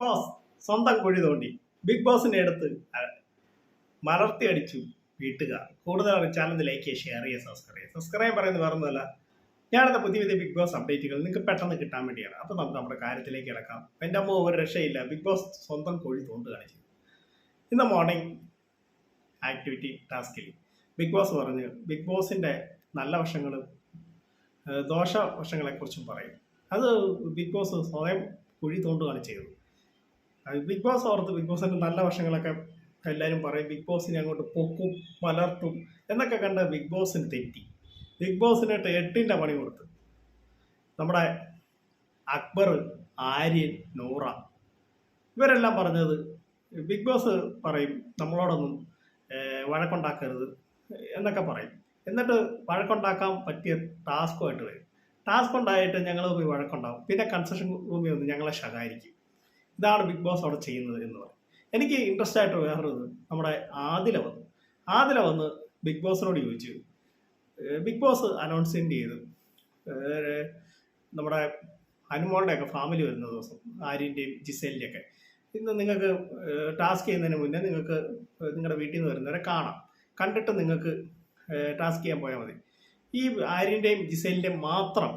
Boss സ്വന്തം കുഴി തോണ്ടി ബിഗ് ബോസിന്റെ അടുത്ത് മലർത്തി അടിച്ചു വീട്ടുകാർ. കൂടുതൽ ചാനൽ ലൈക്ക് ചെയ്യുക, ഷെയർ ചെയ്യുക, സബ്സ്ക്രൈബ് പറയുന്നത് വേറൊന്നുമല്ല. ഞാനത് പുതിയ ബിഗ് ബോസ് അപ്ഡേറ്റുകൾ നിങ്ങൾക്ക് പെട്ടെന്ന് കിട്ടാൻ വേണ്ടിയാണ്. അപ്പോൾ നമുക്ക് നമ്മുടെ കാര്യത്തിലേക്ക് കിടക്കാം. എൻ്റെ അമ്മ ഒരു രക്ഷയില്ല, ബിഗ് ബോസ് സ്വന്തം കുഴി തോണ്ടുകയാണ് ചെയ്തത്. ഇന്ന് മോർണിംഗ് ആക്ടിവിറ്റി ടാസ്കിൽ ബിഗ് ബോസ് പറഞ്ഞു ബിഗ് ബോസിൻ്റെ നല്ല വശങ്ങളും ദോഷവശങ്ങളെക്കുറിച്ചും പറയും. അത് ബിഗ് ബോസ് സ്വയം കുഴി തോണ്ടുകയാണ് ചെയ്തത്. ബിഗ് ബോസ് ഓർത്ത് ബിഗ് ബോസിൻ്റെ നല്ല വശങ്ങളൊക്കെ എല്ലാവരും പറയും, ബിഗ് ബോസിനെ അങ്ങോട്ട് പൊക്കും മലർത്തും എന്നൊക്കെ കണ്ട് ബിഗ് ബോസിന് തെറ്റി. ബിഗ് ബോസിനായിട്ട് 8ന്റെ പണി കൊടുത്ത് നമ്മുടെ അക്ബർ, ആര്യൻ, നൂറ ഇവരെല്ലാം പറഞ്ഞത് ബിഗ് ബോസ് പറയും നമ്മളോടൊന്നും വഴക്കുണ്ടാക്കരുത് എന്നൊക്കെ പറയും. എന്നിട്ട് വഴക്കുണ്ടാക്കാൻ പറ്റിയ ടാസ്കുമായിട്ട് വരും. ടാസ്ക് ഉണ്ടായിട്ട് ഞങ്ങൾ പോയി വഴക്കുണ്ടാവും, പിന്നെ കൺസെഷൻ റൂമിൽ വന്ന് ഞങ്ങളെ ശകാരിക്കും. ഇതാണ് ബിഗ് ബോസ് അവിടെ ചെയ്യുന്നത് എന്ന് പറയും. എനിക്ക് ഇൻട്രസ്റ്റ് ആയിട്ട് വേറൊരു നമ്മുടെ ആദില വന്ന് ബിഗ് ബോസിനോട് ചോദിച്ചു. ബിഗ് ബോസ് അനൗൺസ്മെന്റ് ചെയ്തു നമ്മുടെ അനുമോളുടെയൊക്കെ ഫാമിലി വരുന്ന ദിവസം, ആര്യൻ്റെയും ജിസേലിൻ്റെയൊക്കെ, ഇന്ന് നിങ്ങൾക്ക് ടാസ്ക് ചെയ്യുന്നതിന് മുന്നേ നിങ്ങൾക്ക് നിങ്ങളുടെ വീട്ടിൽ നിന്ന് വരുന്നവരെ കാണാം, കണ്ടിട്ട് നിങ്ങൾക്ക് ടാസ്ക് ചെയ്യാൻ പോയാൽ മതി. ഈ ആര്യൻ്റെയും ജിസേലിൻ്റെയും മാത്രം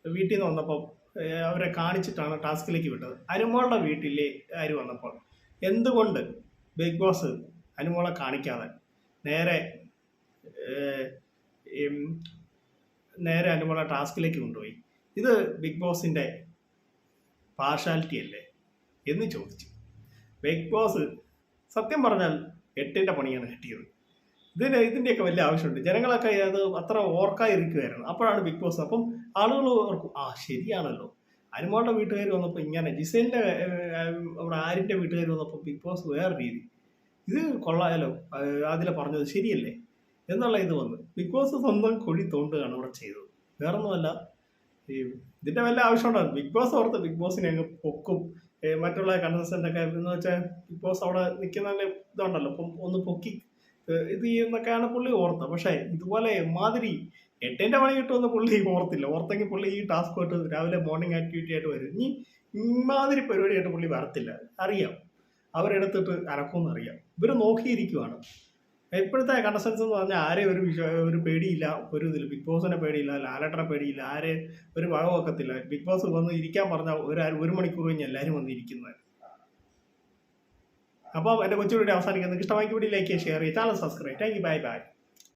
വീട്ടിൽ നിന്ന് വന്നപ്പോൾ അവരെ കാണിച്ചിട്ടാണ് ടാസ്കിലേക്ക് വിട്ടത്. അനുമോളുടെ വീട്ടിലെ ആര് വന്നപ്പോൾ എന്തുകൊണ്ട് ബിഗ് ബോസ് അനുമോളെ കാണിക്കാതെ നേരെ അനുമോളെ ടാസ്കിലേക്ക് കൊണ്ടുപോയി? ഇത് ബിഗ് ബോസിൻ്റെ പാർഷ്യാലിറ്റി അല്ലേ എന്ന് ചോദിച്ചു. ബിഗ് ബോസ് സത്യം പറഞ്ഞാൽ 8ന്റെ പണിയാണ് കിട്ടിയത്. ഇതിൻ്റെയൊക്കെ വലിയ ആവശ്യമുണ്ട്. ജനങ്ങളൊക്കെ അത് അത്ര ഓർക്കാതിരിക്കുമായിരുന്നു. അപ്പോഴാണ് ബിഗ് ബോസ്, അപ്പം ആളുകൾ ഓർക്കും, ശരിയാണല്ലോ, അനുമോളുടെ വീട്ടുകാർ വന്നപ്പോൾ ഇങ്ങനെ, ജിസേലിൻ്റെ അവിടെ ആര്യൻ്റെ വീട്ടുകാർ വന്നപ്പോൾ ബിഗ് ബോസ് വേറെ രീതി, ഇത് കൊള്ളാമല്ലോ, അതിലെ പറഞ്ഞത് ശരിയല്ലേ എന്നുള്ള ഇത് വന്ന് ബിഗ് ബോസ് സ്വന്തം കുഴി തോണ്ടുകയാണ് ഇവിടെ ചെയ്തത്. വേറൊന്നുമല്ല, ഇതിൻ്റെ വല്ല ആവശ്യമുണ്ടാകും. ബിഗ് ബോസ് ഓർത്ത് ബിഗ് ബോസിനെ അങ്ങ് പൊക്കും, മറ്റുള്ള കണ്ടസ്റ്റൻ്റൊക്കെ എന്ന് വെച്ചാൽ ബിഗ് ബോസ് അവിടെ നിൽക്കുന്ന ഇതുണ്ടല്ലോ, അപ്പം ഒന്ന് പൊക്കി ഇത് ചെയ്യുന്നൊക്കെയാണ് പുള്ളി ഓർത്തത്. പക്ഷേ ഇതുപോലെ മാതിരി 8ന്റെ പണി കിട്ടുമെന്ന് പുള്ളി ഓർത്തില്ല. ഓർത്തെങ്കിൽ പുള്ളി ഈ ടാസ്കുമായിട്ട് രാവിലെ മോർണിംഗ് ആക്ടിവിറ്റി ആയിട്ട് വരും. ഇനി ഇമാതിരി പരിപാടിയായിട്ട് പുള്ളി വരത്തില്ല, അറിയാം. അവരെടുത്തിട്ട് അനക്കുമെന്ന് അറിയാം. ഇവർ നോക്കിയിരിക്കുവാണ്. ഇപ്പോഴത്തെ കണ്ടസ്റ്റൻസ് എന്ന് പറഞ്ഞാൽ ആരെയും ഒരു പേടിയില്ല, ഒരു ഇതിൽ ബിഗ് ബോസിനെ പേടിയില്ല, ലാലേട്ടനെ പേടിയില്ല, ആരെ ഒരു വക വെക്കത്തില്ല. ബിഗ് ബോസ് വന്ന് ഇരിക്കാൻ പറഞ്ഞാൽ ഒരു മണിക്കൂർ കഴിഞ്ഞ് എല്ലാവരും വന്ന് ഇരിക്കുന്നത്. അപ്പോൾ എൻ്റെ കൊച്ചുകൂടി അവസാനിക്കുന്നത്. ഇഷ്ടമാക്കി കൂടി ലൈക്ക് ചെയ്യുക, ഷെയർ ചെയ്യുക, channel subscribe. Thank you, by.